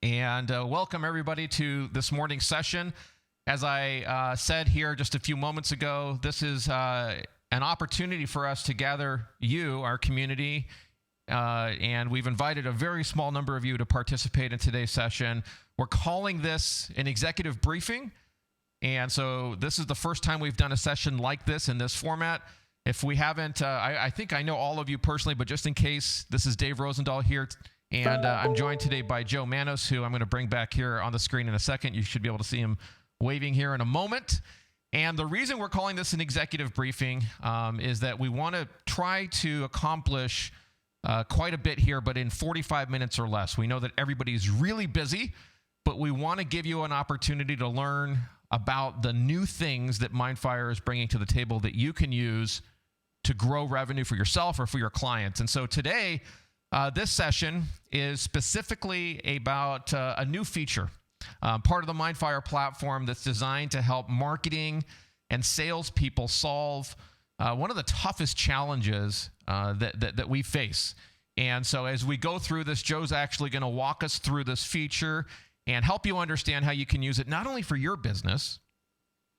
and welcome everybody to this morning's session. As I said here just a few moments ago, this is an opportunity for us to gather you, our community, and we've invited a very small number of you to participate in today's session. We're calling this an executive briefing, and so this is the first time we've done a session like this in this format. If we haven't, I think I know all of you personally, but just in case, this is Dave Rosendahl here. And I'm joined today by Joe Manos, who I'm going to bring back here on the screen in a second. You should be able to see him waving here in a moment. And the reason we're calling this an executive briefing is that we want to try to accomplish quite a bit here, but in 45 minutes or less. We know that everybody's really busy, but we want to give you an opportunity to learn about the new things that MindFire is bringing to the table that you can use to grow revenue for yourself or for your clients. And so today, this session is specifically about a new feature, part of the MindFire platform that's designed to help marketing and salespeople solve one of the toughest challenges that we face. And so as we go through this, Joe's actually going to walk us through this feature and help you understand how you can use it not only for your business,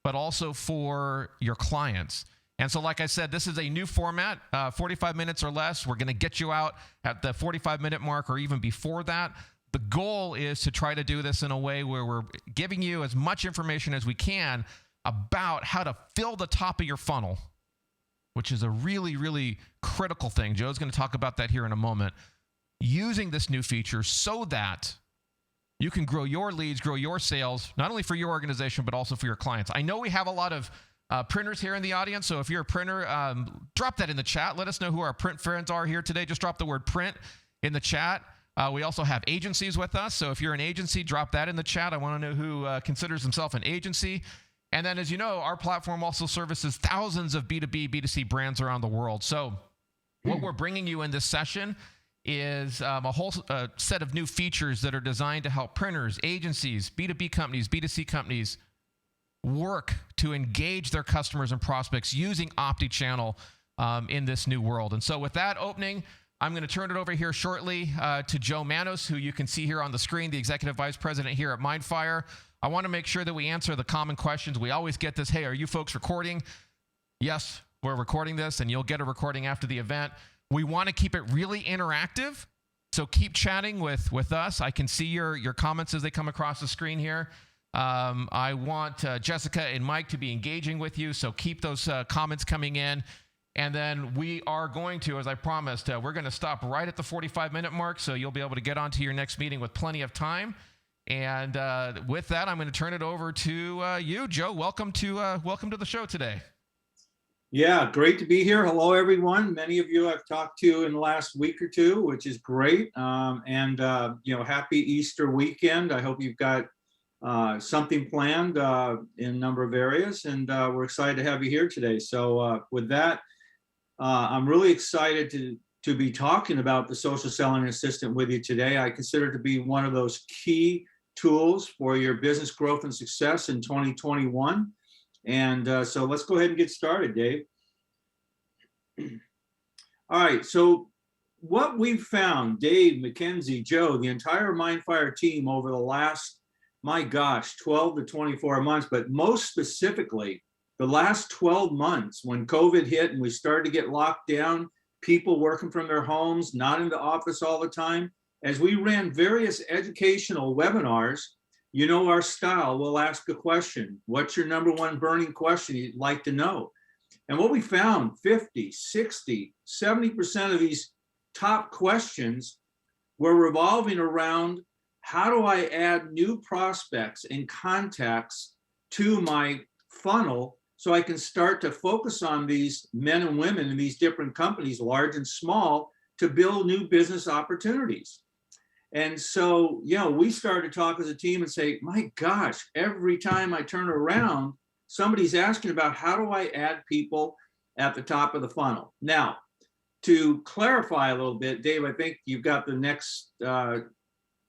but also for your clients. And so, like I said, this is a new format, 45 minutes or less. We're going to get you out at the 45-minute mark or even before that. The goal is to try to do this in a way where we're giving you as much information as we can about how to fill the top of your funnel, which is a really, really critical thing. Joe's going to talk about that here in a moment. Using this new feature so that you can grow your leads, grow your sales, not only for your organization, but also for your clients. I know we have a lot of printers here in the audience, so if you're a printer, drop that in the chat. Let us know who our print friends are here today. Just drop the word print in the chat. We also have agencies with us, so if you're an agency, drop that in the chat. I want to know who considers himself an agency. And then, as you know, our platform also services thousands of B2B, B2C brands around the world. So what we're bringing you in this session is a whole set of new features that are designed to help printers, agencies, B2B companies, B2C companies work to engage their customers and prospects using OmniChannel in this new world. And so with that opening, I'm going to turn it over here shortly to Joe Manos, who you can see here on the screen, the Executive Vice President here at MindFire. I want to make sure that we answer the common questions. We always get this, hey, are you folks recording? Yes, we're recording this, and you'll get a recording after the event. We want to keep it really interactive, so keep chatting with us. I can see your comments as they come across the screen here. I want Jessica and Mike to be engaging with you, so keep those comments coming in. And then we are going to, as I promised, we're going to stop right at the 45-minute mark, so you'll be able to get on to your next meeting with plenty of time. And with that, I'm going to turn it over to you, Joe. Welcome to the show today. Yeah, great to be here. Hello, everyone. Many of you I've talked to in the last week or two, which is great. Happy Easter weekend. I hope you've got something planned in a number of areas, and we're excited to have you here today. So with that, I'm really excited to be talking about the Social Selling Assistant with you today. I consider it to be one of those key tools for your business growth and success in 2021. And so let's go ahead and get started, Dave. All right, so what we've found, Dave, Mackenzie, Joe, the entire MindFire team over the last, my gosh, 12 to 24 months, but most specifically, the last 12 months when COVID hit and we started to get locked down, people working from their homes, not in the office all the time, as we ran various educational webinars, you know our style, we'll ask a question. What's your number one burning question you'd like to know? And what we found, 50, 60, 70% of these top questions were revolving around how do I add new prospects and contacts to my funnel so I can start to focus on these men and women in these different companies, large and small, to build new business opportunities. And so, we started to talk as a team and say, my gosh, every time I turn around, somebody's asking about how do I add people at the top of the funnel. Now, to clarify a little bit, Dave, I think you've got the next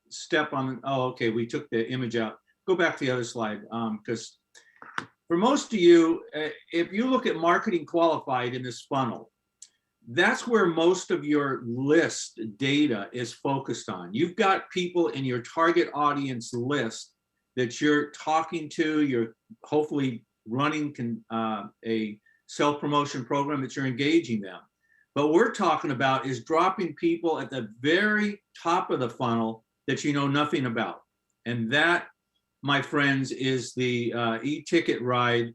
step on. Oh, okay, we took the image out. Go back to the other slide, because for most of you, if you look at marketing qualified in this funnel, that's where most of your list data is focused on. You've got people in your target audience list that you're talking to, you're hopefully running a self-promotion program that you're engaging them. But we're talking about is dropping people at the very top of the funnel that you know nothing about. And that, my friends, is the e-ticket ride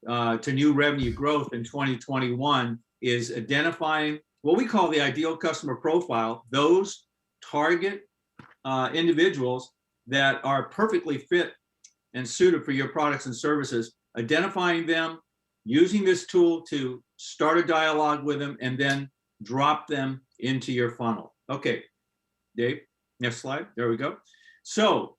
to new revenue growth in 2021, is identifying what we call the ideal customer profile, those target individuals that are perfectly fit and suited for your products and services, identifying them, using this tool to start a dialogue with them, and then drop them into your funnel. Okay, Dave, next slide. There we go. So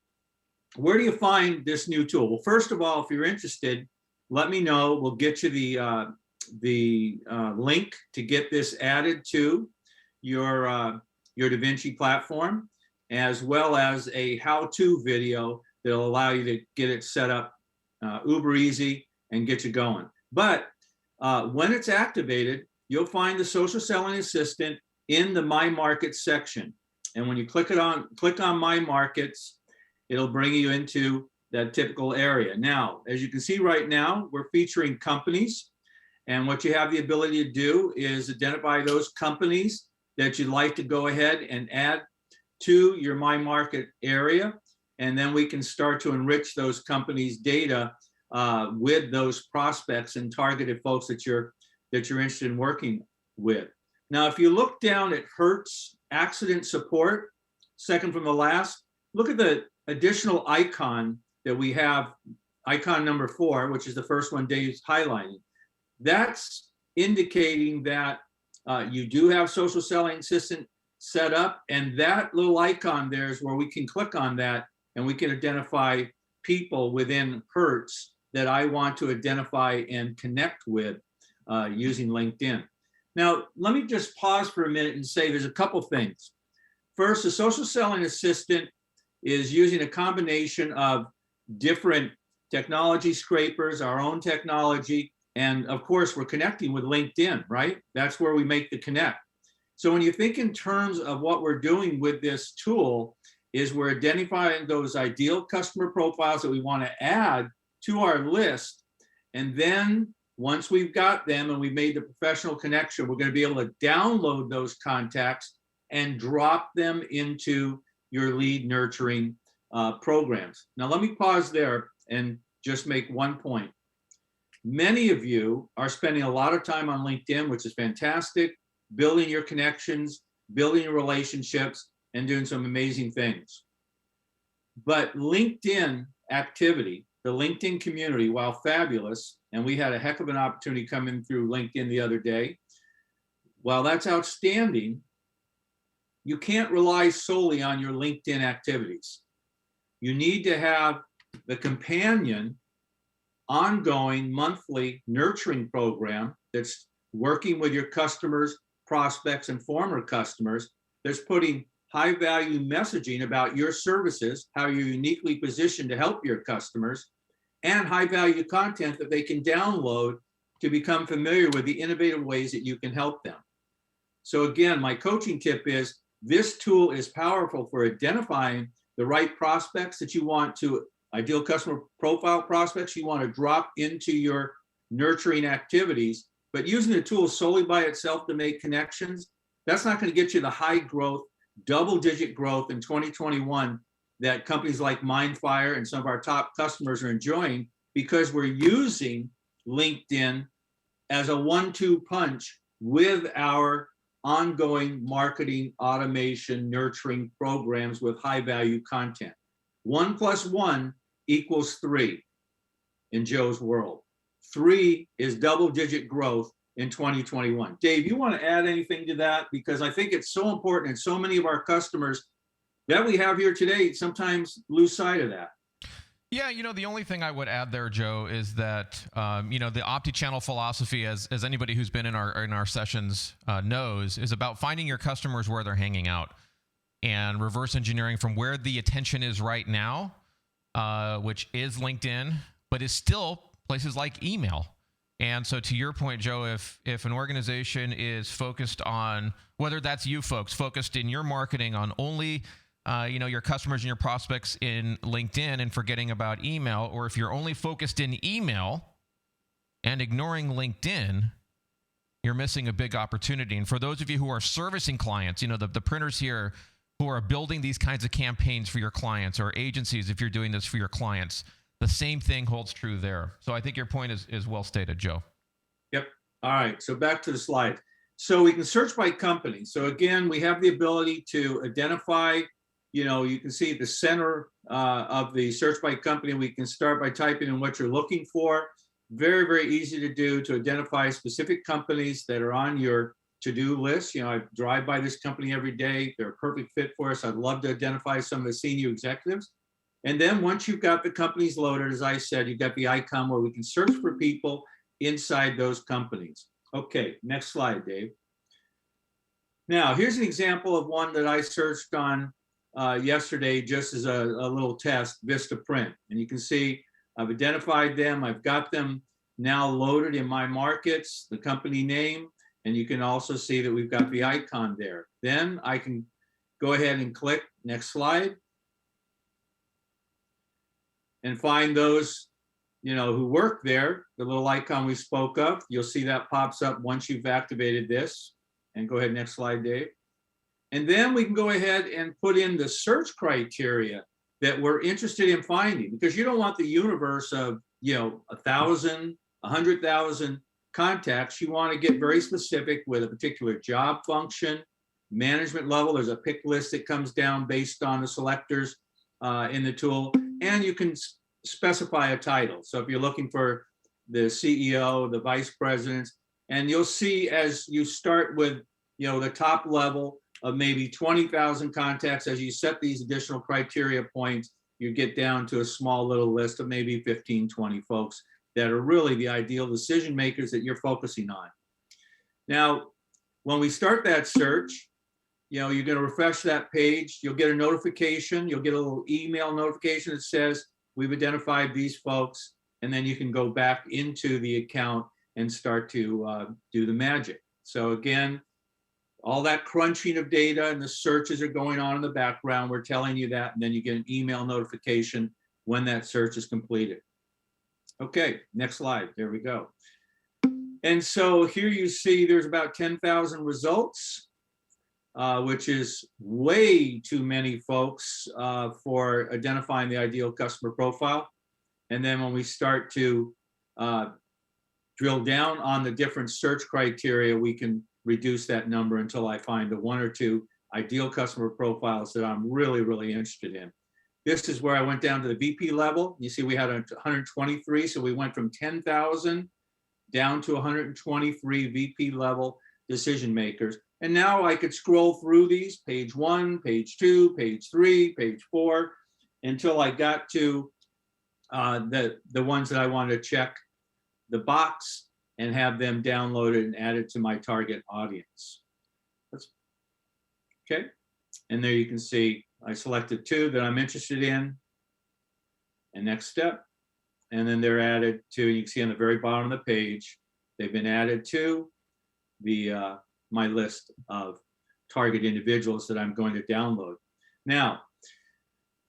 where do you find this new tool? Well, first of all, if you're interested, let me know. We'll get you the link to get this added to your DaVinci platform, as well as a how-to video that'll allow you to get it set up uber easy and get you going. But when it's activated, you'll find the social selling assistant in the My Markets section. And when you click on My Markets, it'll bring you into that typical area. Now, as you can see right now, we're featuring companies. And what you have the ability to do is identify those companies that you'd like to go ahead and add to your My Market area. And then we can start to enrich those companies' data with those prospects and targeted folks that you're interested in working with. Now, if you look down at Hertz Accident Support, second from the last, look at the additional icon that we have, icon number 4, which is the first one Dave's highlighting. That's indicating that you do have social selling assistant set up, and that little icon there is where we can click on that and we can identify people within Hertz that I want to identify and connect with using LinkedIn. Now, let me just pause for a minute and say there's a couple things. First, the social selling assistant is using a combination of different technology scrapers, our own technology, and of course, we're connecting with LinkedIn, right? That's where we make the connect. So when you think in terms of what we're doing with this tool, is we're identifying those ideal customer profiles that we want to add to our list. And then once we've got them and we've made the professional connection, we're going to be able to download those contacts and drop them into your lead nurturing programs. Now, let me pause there and just make one point. Many of you are spending a lot of time on LinkedIn, which is fantastic, building your connections, building your relationships, and doing some amazing things. But LinkedIn activity, the LinkedIn community, while fabulous, and we had a heck of an opportunity coming through LinkedIn the other day, while that's outstanding, you can't rely solely on your LinkedIn activities. You need to have the companion ongoing monthly nurturing program that's working with your customers, prospects, and former customers, that's putting high value messaging about your services, how you're uniquely positioned to help your customers, and high value content that they can download to become familiar with the innovative ways that you can help them. So again, my coaching tip is this tool is powerful for identifying the right prospects that you want to, ideal customer profile prospects you want to drop into your nurturing activities, but using the tool solely by itself to make connections, that's not going to get you the high growth, double-digit growth in 2021 that companies like MindFire and some of our top customers are enjoying, because we're using LinkedIn as a 1-2 punch with our ongoing marketing, automation, nurturing programs with high-value content. 1 + 1 = 3 in Joe's world. 3 is double-digit growth in 2021. Dave, you want to add anything to that? Because I think it's so important, and so many of our customers that we have here today sometimes lose sight of that. Yeah, the only thing I would add there, Joe, is that the omni-channel philosophy, as anybody who's been in our sessions knows, is about finding your customers where they're hanging out and reverse engineering from where the attention is right now, which is LinkedIn, but is still places like email. And so to your point, Joe, if an organization is focused on, whether that's you folks focused in your marketing on only your customers and your prospects in LinkedIn and forgetting about email, or if you're only focused in email and ignoring LinkedIn, you're missing a big opportunity. And for those of you who are servicing clients, the printers here who are building these kinds of campaigns for your clients, or agencies, if you're doing this for your clients, the same thing holds true there. So I think your point is well stated, Joe. Yep. All right. So back to the slide. So we can search by company. So again, we have the ability to identify, you can see at the center of the search by company, we can start by typing in what you're looking for. Very, very easy to do, to identify specific companies that are on your to-do list. I drive by this company every day. They're a perfect fit for us. I'd love to identify some of the senior executives. And then once you've got the companies loaded, as I said, you've got the icon where we can search for people inside those companies. Okay, next slide, Dave. Now, here's an example of one that I searched on yesterday, just as a little test, Vista Print. And you can see I've identified them. I've got them now loaded in my markets, the company name, and you can also see that we've got the icon there. Then I can go ahead and click next slide and find those, who work there, the little icon we spoke of. You'll see that pops up once you've activated this. And go ahead, next slide, Dave. And then we can go ahead and put in the search criteria that we're interested in finding, because you don't want the universe of, 1,000, 100,000 contacts. You want to get very specific with a particular job function, management level. There's a pick list that comes down based on the selectors in the tool, and you can specify a title. So if you're looking for the CEO, the vice presidents, and you'll see as you start with, the top level of maybe 20,000 contacts, as you set these additional criteria points, you get down to a small little list of maybe 15, 20 folks that are really the ideal decision makers that you're focusing on. Now, when we start that search, you're going to refresh that page. You'll get a notification. You'll get a little email notification that says, we've identified these folks, and then you can go back into the account and start to do the magic. So again, all that crunching of data and the searches are going on in the background. We're telling you that, and then you get an email notification when that search is completed. Okay, next slide. There we go. And so here you see there's about 10,000 results, which is way too many folks for identifying the ideal customer profile. And then when we start to drill down on the different search criteria, we can reduce that number until I find the one or two ideal customer profiles that I'm really, really interested in. This is where I went down to the VP level. You see we had 123, so we went from 10,000 down to 123 VP level decision makers. And now I could scroll through these, page 1, page 2, page 3, page 4, until I got to the ones that I wanted to check the box and have them downloaded and added to my target audience. Okay, and there you can see I selected 2 that I'm interested in, and next step, and then they're added to, you can see on the very bottom of the page, they've been added to the my list of target individuals that I'm going to download. Now,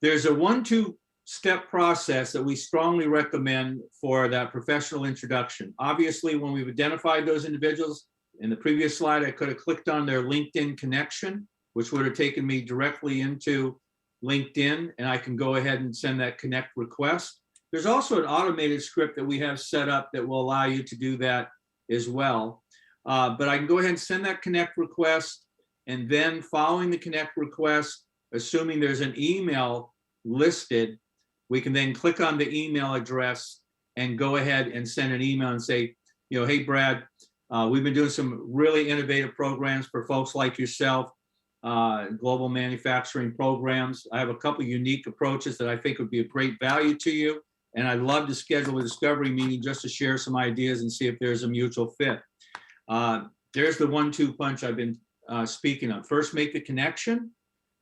there's a 1-2 step process that we strongly recommend for that professional introduction. Obviously, when we've identified those individuals, in the previous slide, I could have clicked on their LinkedIn connection, which would have taken me directly into LinkedIn, and I can go ahead and send that connect request. There's also an automated script that we have set up that will allow you to do that as well. But I can go ahead and send that connect request, and then following the connect request, assuming there's an email listed, we can then click on the email address and go ahead and send an email and say, hey, Brad, we've been doing some really innovative programs for folks like yourself, global manufacturing programs. I have a couple unique approaches that I think would be of great value to you. And I'd love to schedule a discovery meeting just to share some ideas and see if there's a mutual fit. There's the 1-2 punch I've been speaking of. First, make the connection.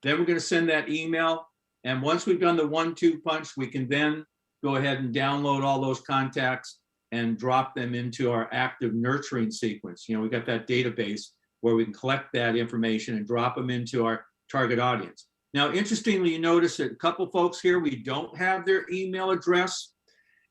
Then we're going to send that email. And once we've done the 1-2 punch, we can then go ahead and download all those contacts and drop them into our active nurturing sequence. We got that database where we can collect that information and drop them into our target audience. Now, interestingly, you notice that a couple folks here, we don't have their email address.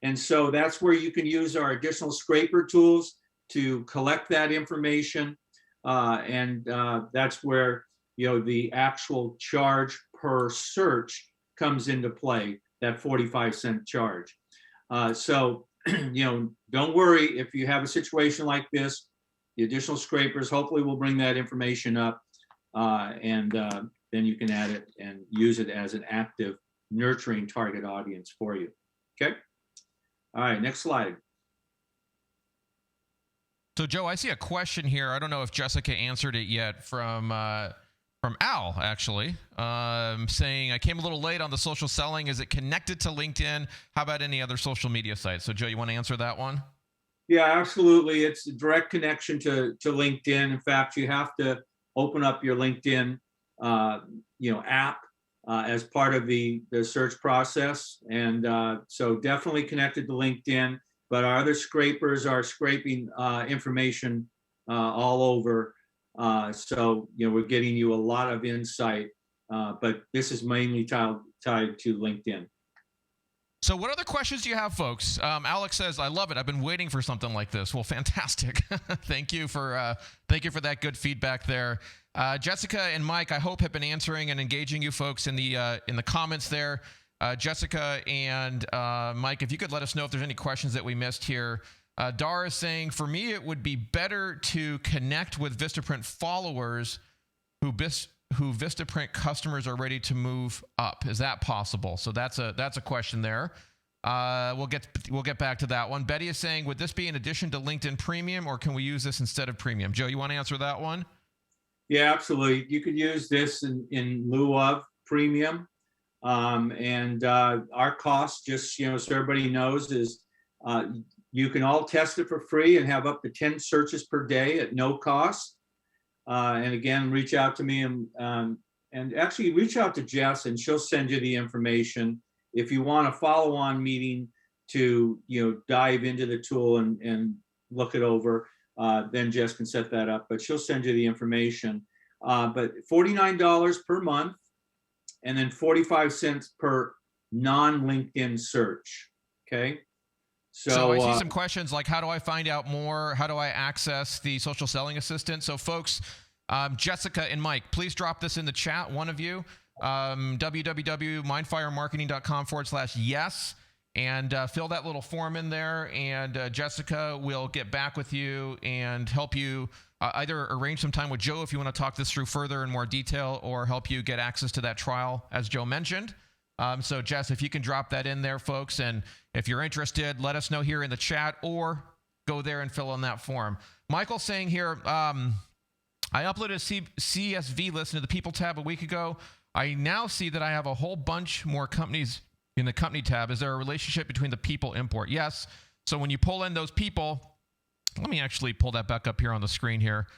And so that's where you can use our additional scraper tools to collect that information. That's where, the actual charge per search comes into play, that 45-cent charge. So, don't worry if you have a situation like this. The additional scrapers hopefully will bring that information up, and then you can add it and use it as an active nurturing target audience for you. Okay. All right, next slide. So Joe, I see a question here. I don't know if Jessica answered it yet from Al, actually, saying, I came a little late on the social selling. Is it connected to LinkedIn? How about any other social media sites? So Joe, you want to answer that one? Yeah, absolutely. It's a direct connection to LinkedIn. In fact, you have to open up your LinkedIn, app as part of the search process. And so definitely connected to LinkedIn, but our other scrapers are scraping information all over. So, we're getting you a lot of insight, but this is mainly tied to LinkedIn. So what other questions do you have, folks? Alex says, I love it. I've been waiting for something like this. Well, fantastic. Thank you for that good feedback there. Jessica and Mike, I hope, have been answering and engaging you folks in the comments there. Jessica and Mike, if you could let us know if there's any questions that we missed here. Dara is saying, for me, it would be better to connect with Vistaprint followers who Vistaprint customers are ready to move up. Is that possible? So that's a question there. We'll get back to that one. Betty is saying, would this be in addition to LinkedIn Premium, or can we use this instead of Premium? Joe, you want to answer that one? Yeah, absolutely. You could use this in lieu of Premium. And our cost, just so everybody knows, is you can all test it for free and have up to 10 searches per day at no cost. And again, reach out to me and actually reach out to Jess, and she'll send you the information. If you want a follow-on meeting to dive into the tool and look it over, then Jess can set that up. But she'll send you the information. But $49 per month, and then 45 cents per non-LinkedIn search. Okay. So I see some questions like, how do I find out more? How do I access the social selling assistant? So folks, Jessica and Mike, please drop this in the chat, one of you, www.mindfiremarketing.com/yes, and fill that little form in there. And Jessica will get back with you and help you either arrange some time with Joe if you want to talk this through further in more detail, or help you get access to that trial, as Joe mentioned. So Jess, if you can drop that in there, folks, and if you're interested, let us know here in the chat, or go there and fill in that form. Michael's saying here, I uploaded a CSV list into the People tab a week ago. I now see that I have a whole bunch more companies in the Company tab. Is there a relationship between the people import? Yes. So when you pull in those people, let me actually pull that back up here on the screen here,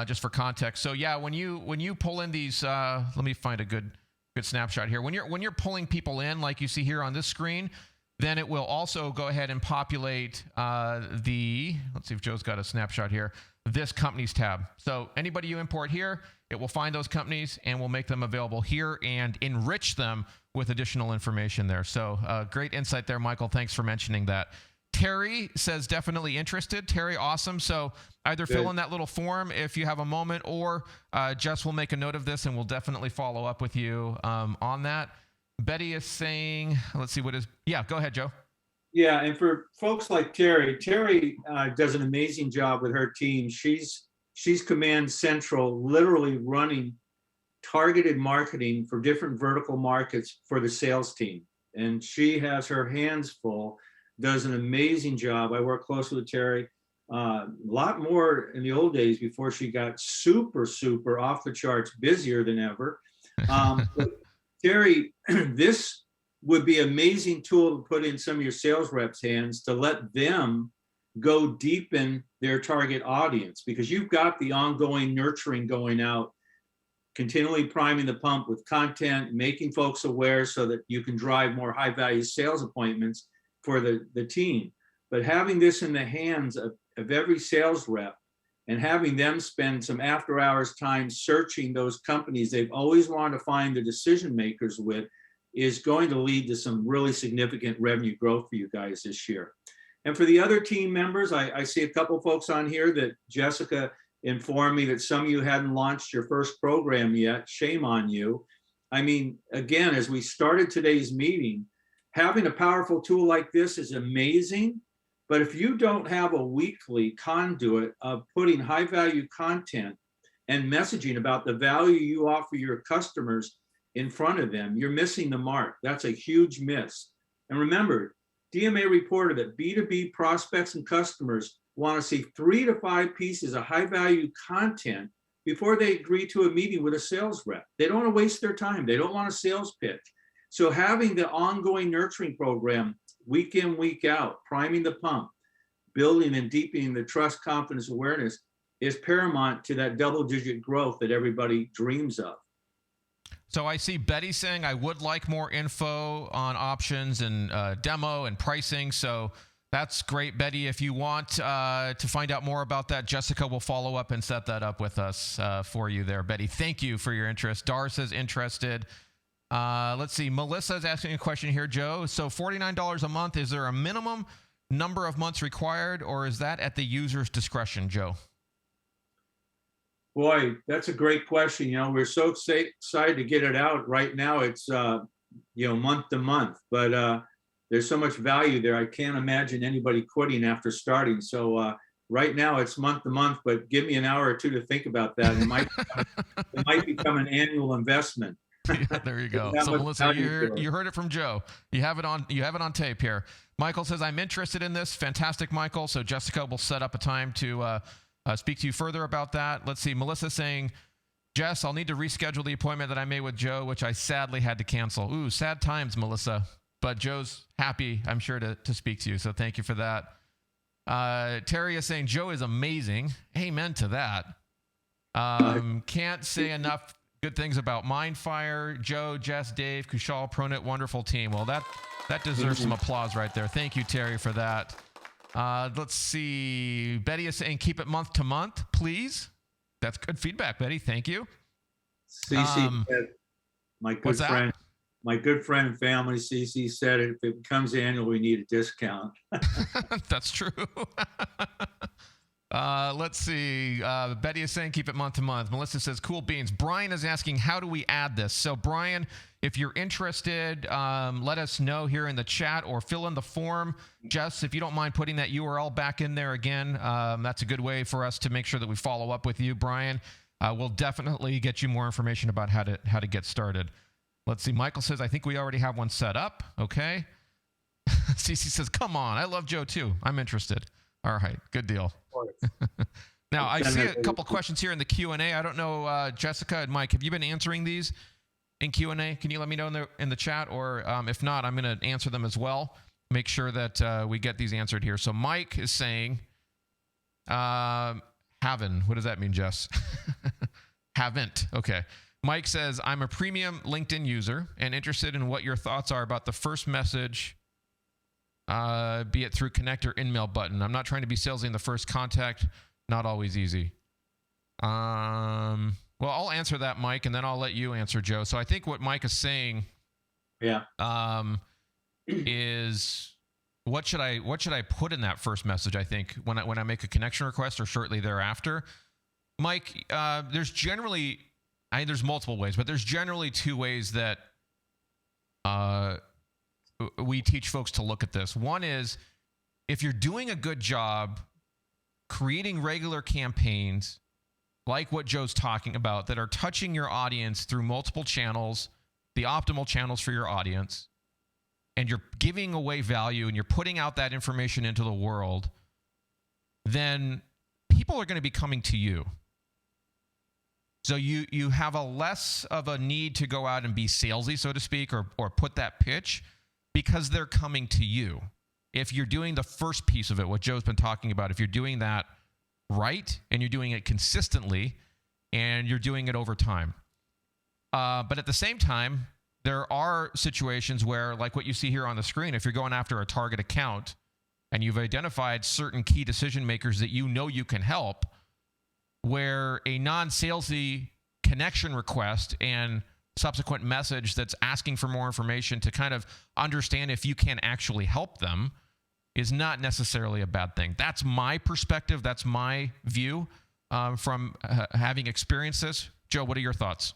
just for context. So yeah, when you pull in these, let me find a good snapshot here. When you're pulling people in, like you see here on this screen, then it will also go ahead and populate let's see if Joe's got a snapshot here, this companies tab. So anybody you import here, it will find those companies and will make them available here and enrich them with additional information there. So great insight there, Michael. Thanks for mentioning that. Terry says definitely interested. Terry, awesome. So either fill in that little form if you have a moment, or Jess will make a note of this and we'll definitely follow up with you on that. Betty is saying, let's see, yeah, go ahead, Joe. Yeah, and for folks like Terry does an amazing job with her team. She's command central, literally running targeted marketing for different vertical markets for the sales team. And she has her hands full, does an amazing job. I work closely with Terry. A lot more in the old days before she got super off the charts busier than ever. But Terry, this would be an amazing tool to put in some of your sales reps' hands to let them go deepen their target audience, because you've got the ongoing nurturing going out, continually priming the pump with content, making folks aware so that you can drive more high-value sales appointments for the team. but having this in the hands of every sales rep and having them spend some after hours time searching those companies they've always wanted to find the decision makers with is going to lead to some really significant revenue growth for you guys this year. And for the other team members, I see a couple folks on here that Jessica informed me that some of you hadn't launched your first program yet. Shame on you. I mean, again, as we started today's meeting, having a powerful tool like this is amazing. But if you don't have a weekly conduit of putting high value content and messaging about the value you offer your customers in front of them, you're missing the mark. That's a huge miss. And remember, DMA reported that B2B prospects and customers want to see 3 to 5 pieces of high value content before they agree to a meeting with a sales rep. They don't want to waste their time. They don't want a sales pitch. So having the ongoing nurturing program week in, week out, priming the pump, building and deepening the trust, confidence, awareness is paramount to that double-digit growth that everybody dreams of. So I see Betty saying, I would like more info on options and demo and pricing. So that's great, Betty. If you want to find out more about that, Jessica will follow up and set that up with us for you there, Betty. Thank you for your interest. Doris is interested. Let's see. Melissa is asking a question here, Joe. So $49 a month, is there a minimum number of months required, or is that at the user's discretion, Joe? Boy, that's a great question. You know, we're so excited to get it out. Right now, it's, month to month, but there's so much value there. I can't imagine anybody quitting after starting. So right now it's month to month, but give me an hour or two to think about that. It might become an annual investment. Yeah, there you go. So Melissa, you heard it from Joe. You have it on tape here. Michael says, I'm interested in this. Fantastic, Michael. So Jessica will set up a time to speak to you further about that. Let's see. Melissa saying, Jess, I'll need to reschedule the appointment that I made with Joe, which I sadly had to cancel. Ooh, sad times, Melissa. But Joe's happy, I'm sure, to speak to you. So thank you for that. Terry is saying, Joe is amazing. Amen to that. Can't say enough good things about MindFire, Joe, Jess, Dave, Kushal, Pronit, wonderful team. Well, that deserves some applause right there. Thank you, Terry, for that. Let's see. Betty is saying keep it month to month, please. That's good feedback, Betty. Thank you. CC said, my good friend and family, CC said, if it becomes annual, we need a discount. That's true. Let's see. Betty is saying keep it month to month. Melissa says cool beans. Brian is asking, how do we add this? So Brian, if you're interested, let us know here in the chat or fill in the form. Jess, if you don't mind putting that URL back in there again, that's a good way for us to make sure that we follow up with you, Brian. We'll definitely get you more information about how to get started. Let's see. Michael says, I think we already have one set up. Okay. Cece says, come on. I love Joe too. I'm interested. All right. Good deal. Now, I see a couple questions here in the Q&A. I don't know, Jessica and Mike, have you been answering these in Q&A? Can you let me know in the chat? Or if not, I'm going to answer them as well. Make sure that we get these answered here. So Mike is saying, haven't. What does that mean, Jess? Haven't. Okay. Mike says, I'm a premium LinkedIn user and interested in what your thoughts are about the first message, be it through connect or in-mail button. I'm not trying to be salesy in the first contact. Not always easy. Well, I'll answer that, Mike, and then I'll let you answer, Joe. So I think what Mike is saying is what should I put in that first message, I think, when I make a connection request or shortly thereafter? Mike, there's multiple ways, but there's generally 2 ways that we teach folks to look at this. One is, if you're doing a good job creating regular campaigns like what Joe's talking about that are touching your audience through multiple channels, the optimal channels for your audience, and you're giving away value and you're putting out that information into the world, then people are going to be coming to you. So you have a less of a need to go out and be salesy, so to speak, or put that pitch, because they're coming to you. If you're doing the first piece of it, what Joe's been talking about, if you're doing that right and you're doing it consistently and you're doing it over time. But at the same time, there are situations where, like what you see here on the screen, if you're going after a target account and you've identified certain key decision makers that you know you can help, where a non-salesy connection request and subsequent message that's asking for more information to kind of understand if you can actually help them is not necessarily a bad thing. That's my perspective. That's my view from having experienced this. Joe, what are your thoughts?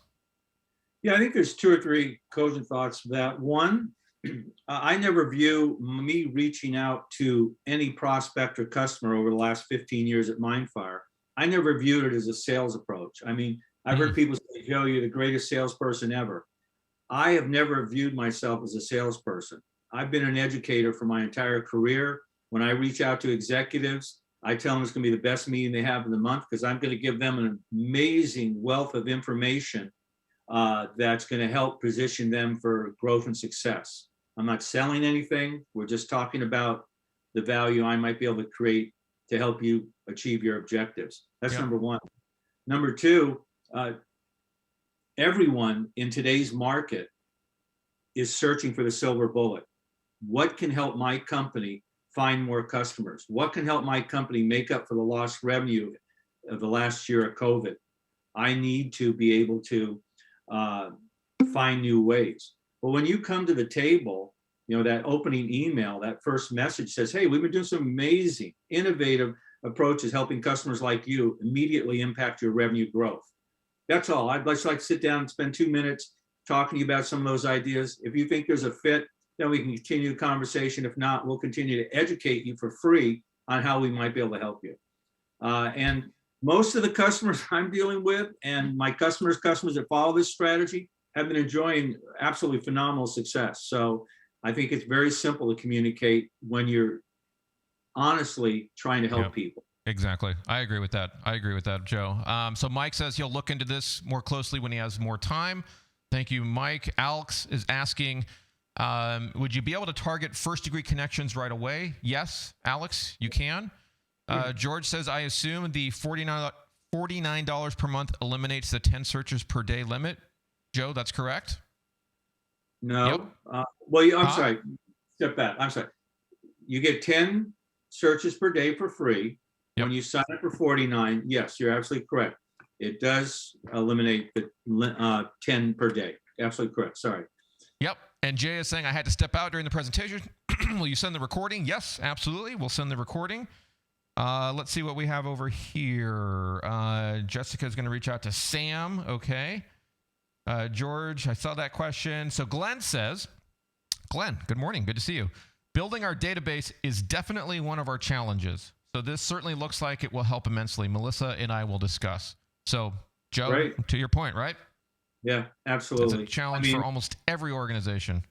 Yeah, I think there's 2 or 3 cogent thoughts to that. One, I never view me reaching out to any prospect or customer over the last 15 years at MindFire. I never viewed it as a sales approach. I mean, I've heard people say, Joe, you're the greatest salesperson ever. I have never viewed myself as a salesperson. I've been an educator for my entire career. When I reach out to executives, I tell them it's going to be the best meeting they have in the month because I'm going to give them an amazing wealth of information that's going to help position them for growth and success. I'm not selling anything. We're just talking about the value I might be able to create to help you achieve your objectives. That's number one. Number two, everyone in today's market is searching for the silver bullet. What can help my company find more customers? What can help my company make up for the lost revenue of the last year of COVID? I need to be able to find new ways. But when you come to the table, you know, that opening email, that first message says, hey, we've been doing some amazing, innovative approaches helping customers like you immediately impact your revenue growth. That's all. I'd just like to sit down and spend 2 minutes talking to you about some of those ideas. If you think there's a fit, then we can continue the conversation. If not, we'll continue to educate you for free on how we might be able to help you. And most of the customers I'm dealing with and my customers that follow this strategy have been enjoying absolutely phenomenal success. So I think it's very simple to communicate when you're honestly trying to help people. Exactly. I agree with that. Joe. So Mike says he'll look into this more closely when he has more time. Thank you, Mike. Alex is asking, would you be able to target first-degree connections right away? Yes, Alex, you can. George says, I assume the $49 per month eliminates the 10 searches per day limit. Joe, that's correct? No. Yep. I'm sorry. Step back. I'm sorry. You get 10 searches per day for free. Yep. When you sign up for 49, yes, you're absolutely correct. It does eliminate the 10 per day. Absolutely correct. Sorry. Yep. And Jay is saying I had to step out during the presentation. Will you send the recording? Yes, absolutely. We'll send the recording. Let's see what we have over here. Jessica is going to reach out to Sam. Okay. George, I saw that question. So Glenn says, Glenn, good morning. Good to see you. Building our database is definitely one of our challenges. So this certainly looks like it will help immensely. Melissa and I will discuss. So Joe, to your point, right? Yeah, absolutely. It's a challenge for almost every organization.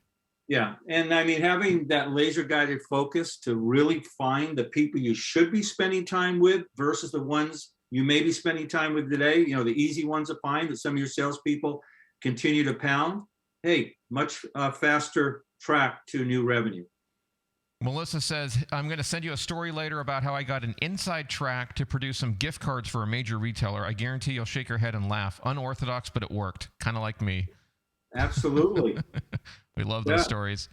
Yeah. And I mean, having that laser guided focus to really find the people you should be spending time with versus the ones you may be spending time with today, you know, the easy ones to find that some of your salespeople continue to pound. Hey, much faster track to new revenue. Melissa says, I'm going to send you a story later about how I got an inside track to produce some gift cards for a major retailer. I guarantee you'll shake your head and laugh. Unorthodox, but it worked. Kind of like me. Absolutely. We love those stories.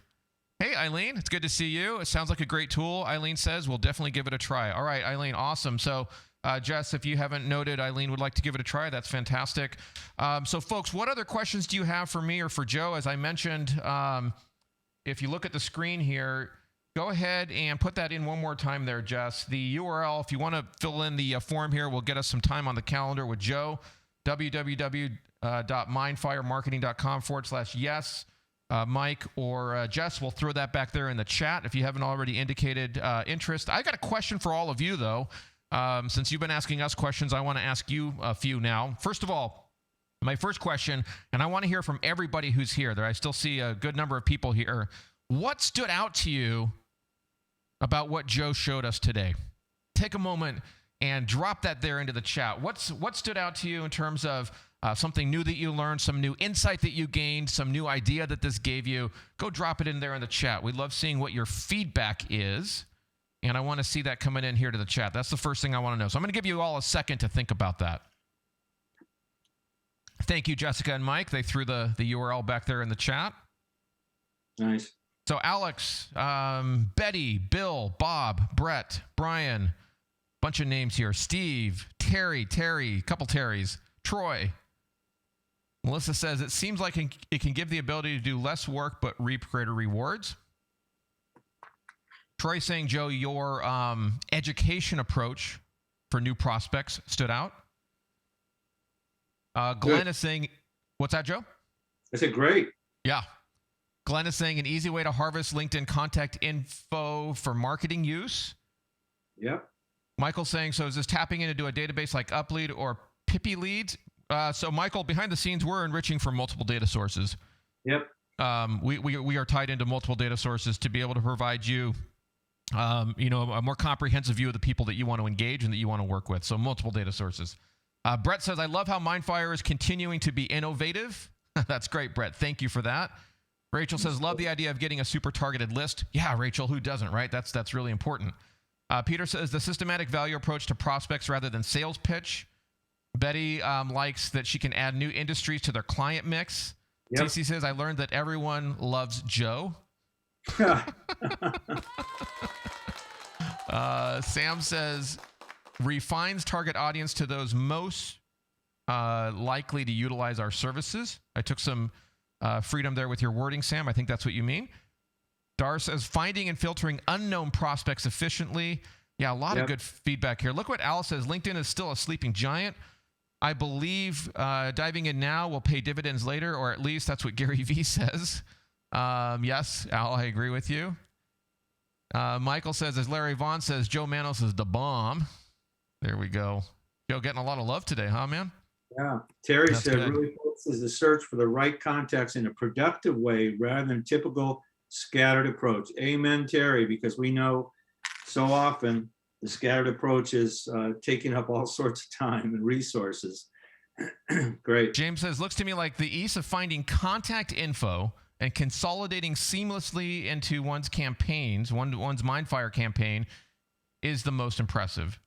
Hey, Eileen, it's good to see you. It sounds like a great tool. Eileen says, we'll definitely give it a try. All right, Eileen, awesome. So, Jess, if you haven't noted, Eileen would like to give it a try. That's fantastic. So, folks, what other questions do you have for me or for Joe? As I mentioned, if you look at the screen here, go ahead and put that in one more time there, Jess. The URL, if you want to fill in the form here, will get us some time on the calendar with Joe, www.mindfiremarketing.com/yes. Mike or Jess will throw that back there in the chat if you haven't already indicated interest. I got a question for all of you, though. Since you've been asking us questions, I want to ask you a few now. First of all, my first question, and I want to hear from everybody who's here. There, I still see a good number of people here. What stood out to you about what Joe showed us today? Take a moment and drop that there into the chat. What stood out to you in terms of something new that you learned, some new insight that you gained, some new idea that this gave you? Go drop it in there in the chat. We love seeing what your feedback is, and I want to see that coming in here to the chat. That's the first thing I want to know. So I'm going to give you all a second to think about that. Thank you, Jessica and Mike. They threw the URL back there in the chat. Nice. So Alex, Betty, Bill, Bob, Brett, Brian, bunch of names here. Steve, Terry, couple Terrys, Troy. Melissa says, it seems like it can give the ability to do less work but reap greater rewards. Troy saying, Joe, your education approach for new prospects stood out. Glenn is saying, what's that, Joe? I said, great. Yeah. Glenn is saying an easy way to harvest LinkedIn contact info for marketing use. Yep. Michael's saying, so is this tapping into a database like UpLead or Pippi Leads? So Michael, behind the scenes, we're enriching from multiple data sources. Yep. We are tied into multiple data sources to be able to provide you, a more comprehensive view of the people that you want to engage and that you want to work with. So multiple data sources. Brett says, I love how MindFire is continuing to be innovative. That's great, Brett. Thank you for that. Rachel says, love the idea of getting a super targeted list. Yeah, Rachel, who doesn't, right? That's really important. Peter says, the systematic value approach to prospects rather than sales pitch. Betty likes that she can add new industries to their client mix. Yep. TC says, I learned that everyone loves Joe. Sam says, refines target audience to those most likely to utilize our services. I took some freedom there with your wording, Sam. I think that's what you mean. Dar says, finding and filtering unknown prospects efficiently. Yeah, a lot of good feedback here. Look what Al says. LinkedIn is still a sleeping giant. I believe diving in now will pay dividends later, or at least that's what Gary V says. Yes, Al, I agree with you. Michael says, as Larry Vaughn says, Joe Manos is the bomb. There we go. Joe getting a lot of love today, huh, man? Yeah. Terry That's said, good. really focuses the search for the right contacts in a productive way rather than typical scattered approach. Amen, Terry, because we know so often the scattered approach is taking up all sorts of time and resources. Great. James says, looks to me like the ease of finding contact info and consolidating seamlessly into one's campaigns, one's MindFire campaign, is the most impressive.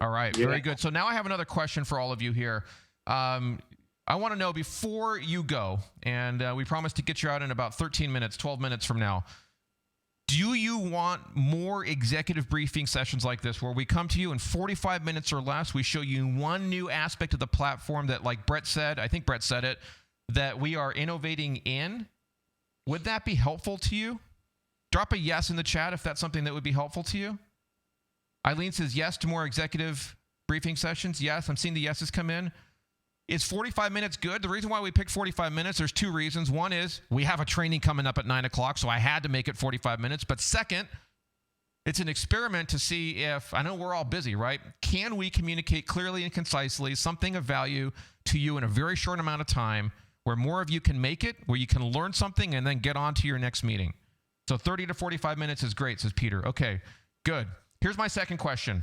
All right, very good. So now I have another question for all of you here. I want to know, before you go, and we promise to get you out in about 13 minutes, 12 minutes from now, do you want more executive briefing sessions like this where we come to you in 45 minutes or less, we show you one new aspect of the platform that, like Brett said, I think Brett said it, that we are innovating in? Would that be helpful to you? Drop a yes in the chat if that's something that would be helpful to you. Eileen says yes to more executive briefing sessions. Yes, I'm seeing the yeses come in. Is 45 minutes good? The reason why we picked 45 minutes, there's two reasons. One is we have a training coming up at 9 o'clock, so I had to make it 45 minutes. But second, it's an experiment to see if, I know we're all busy, right? Can we communicate clearly and concisely something of value to you in a very short amount of time where more of you can make it, where you can learn something and then get on to your next meeting? So 30 to 45 minutes is great, says Peter. Okay, good. Here's my second question.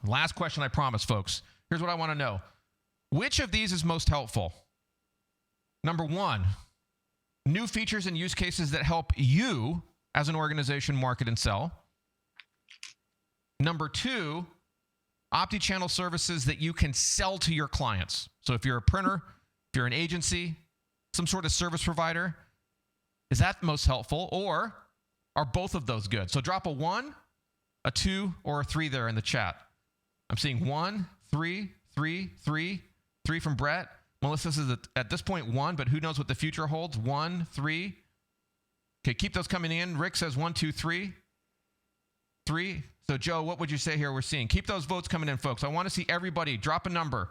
Last question, I promise, folks. Here's what I want to know. Which of these is most helpful? Number one, new features and use cases that help you as an organization market and sell. Number two, omni-channel services that you can sell to your clients. So if you're a printer, if you're an agency, some sort of service provider, is that most helpful? Or are both of those good? So drop a 1, a 2, or a 3 there in the chat. I'm seeing 1, 3, 3, 3. 3 from Brett. Melissa says at this point 1, but who knows what the future holds? 1, 3. Okay, keep those coming in. Rick says 1, 2, 3. 3. So Joe, what would you say here we're seeing? Keep those votes coming in, folks. I want to see everybody drop a number.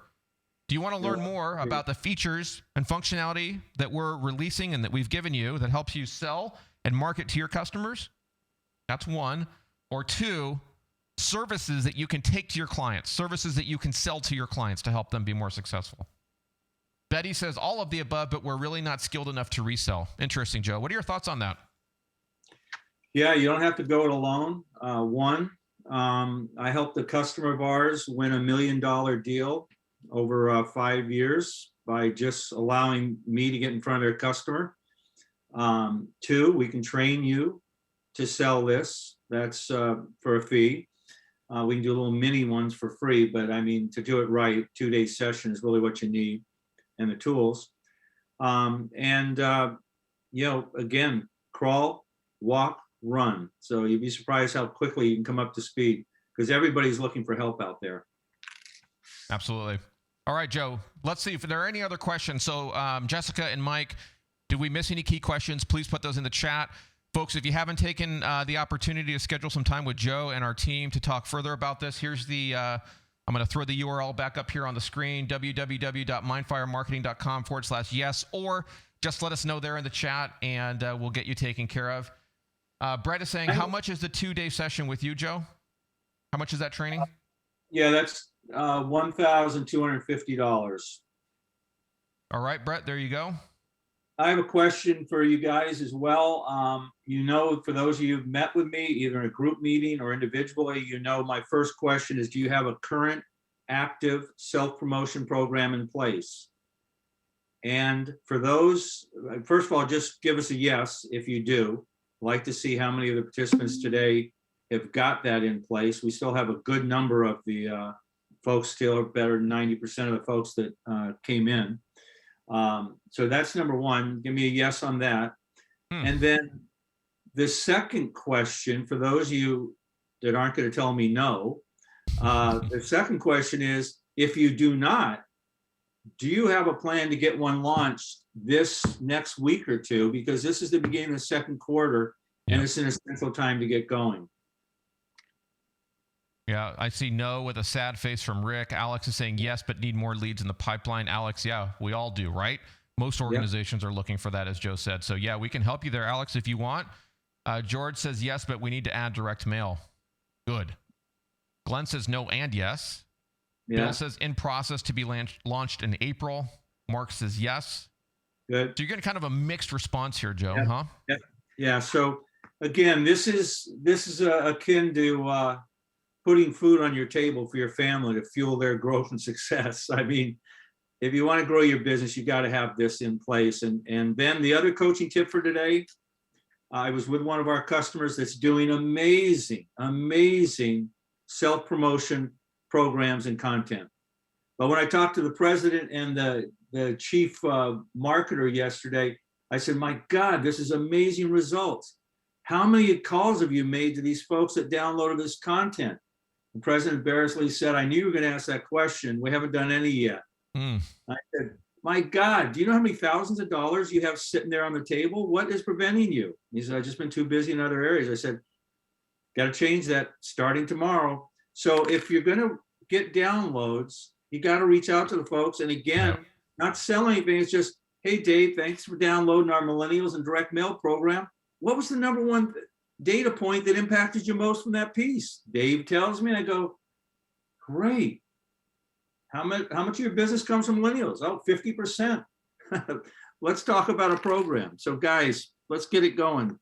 Do you want to learn more about the features and functionality that we're releasing and that we've given you that helps you sell and market to your customers? That's 1. Or 2, services that you can take to your clients, services that you can sell to your clients to help them be more successful. Betty says all of the above, but we're really not skilled enough to resell. Interesting, Joe. What are your thoughts on that? Yeah, you don't have to go it alone. One, I helped a customer of ours win $1 million deal over 5 years by just allowing me to get in front of their customer. 2, we can train you to sell this. That's for a fee. We can do little mini ones for free, but I mean, to do it right, 2-day session is really what you need, and the tools. Again, crawl, walk, run. So you'd be surprised how quickly you can come up to speed because everybody's looking for help out there. Absolutely. All right, Joe, let's see if there are any other questions. So Jessica and Mike, did we miss any key questions? Please put those in the chat. Folks, if you haven't taken the opportunity to schedule some time with Joe and our team to talk further about this, here's the, I'm going to throw the URL back up here on the screen, www.mindfiremarketing.com/yes, or just let us know there in the chat and we'll get you taken care of. Brett is saying, how much is the 2-day session with you, Joe? How much is that training? Yeah, that's $1,250. All right, Brett, there you go. I have a question for you guys as well. For those of you who've met with me, either in a group meeting or individually, my first question is, do you have a current active self-promotion program in place? And for those, first of all, just give us a yes if you do. I'd like to see how many of the participants today have got that in place. We still have a good number of the folks, still better than 90% of the folks that came in. So that's number one. Give me a yes on that. And then the second question, for those of you that aren't going to tell me no, the second question is, if you do not, do you have a plan to get one launched this next week or two? Because this is the beginning of the second quarter and it's an essential time to get going. Yeah, I see no with a sad face from Rick. Alex is saying yes, but need more leads in the pipeline. Alex, yeah, we all do, right? Most organizations are looking for that, as Joe said. So yeah, we can help you there, Alex, if you want. George says yes, but we need to add direct mail. Good. Glenn says no and yes. Yeah. Bill says in process to be launched in April. Mark says yes. Good. So you're getting kind of a mixed response here, Joe, huh? Yeah. So again, this is akin to putting food on your table for your family to fuel their growth and success. I mean, if you want to grow your business, you got to have this in place. And then the other coaching tip for today, I was with one of our customers that's doing amazing self-promotion programs and content. But when I talked to the president and the chief marketer yesterday, I said, my God, this is amazing results. How many calls have you made to these folks that downloaded this content? And President Beresley said, I knew you were going to ask that question. We haven't done any yet. I said, my God, do you know how many thousands of dollars you have sitting there on the table? What is preventing you? He said, I've just been too busy in other areas. I said, got to change that starting tomorrow. So if you're going to get downloads, you got to reach out to the folks. And again, not sell anything. It's just, hey, Dave, thanks for downloading our Millennials and Direct Mail program. What was the number one data point that impacted you most from that piece? Dave tells me, and I go, great. How much of your business comes from millennials? Oh, 50%. Let's talk about a program. So guys, let's get it going.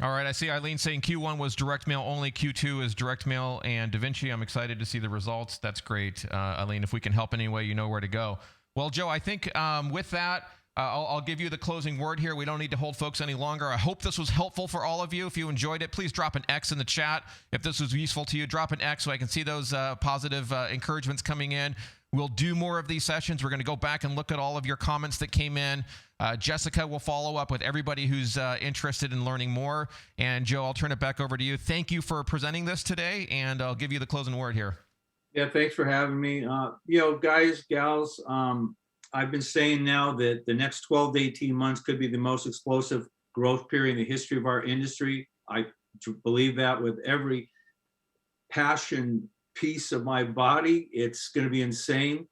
All right, I see Eileen saying Q1 was direct mail only, Q2 is direct mail and DaVinci. I'm excited to see the results. That's great. Eileen, if we can help in any way, you know where to go. Well, Joe, I think with that, I'll give you the closing word here. We don't need to hold folks any longer. I hope this was helpful for all of you. If you enjoyed it, please drop an X in the chat. If this was useful to you, drop an X so I can see those positive encouragements coming in. We'll do more of these sessions. We're going to go back and look at all of your comments that came in. Jessica will follow up with everybody who's interested in learning more. And Joe, I'll turn it back over to you. Thank you for presenting this today, and I'll give you the closing word here. Yeah, thanks for having me. Guys, gals, I've been saying now that the next 12 to 18 months could be the most explosive growth period in the history of our industry. I believe that with every passion piece of my body. It's going to be insane.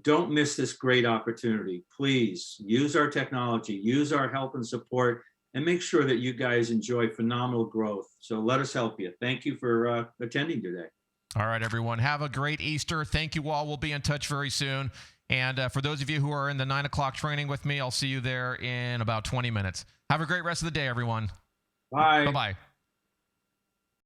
Don't miss this great opportunity. Please use our technology, use our help and support, and make sure that you guys enjoy phenomenal growth. So let us help you. Thank you for attending today. All right, everyone. Have a great Easter. Thank you all. We'll be in touch very soon. And for those of you who are in the 9 o'clock training with me, I'll see you there in about 20 minutes. Have a great rest of the day, everyone. Bye. Bye-bye.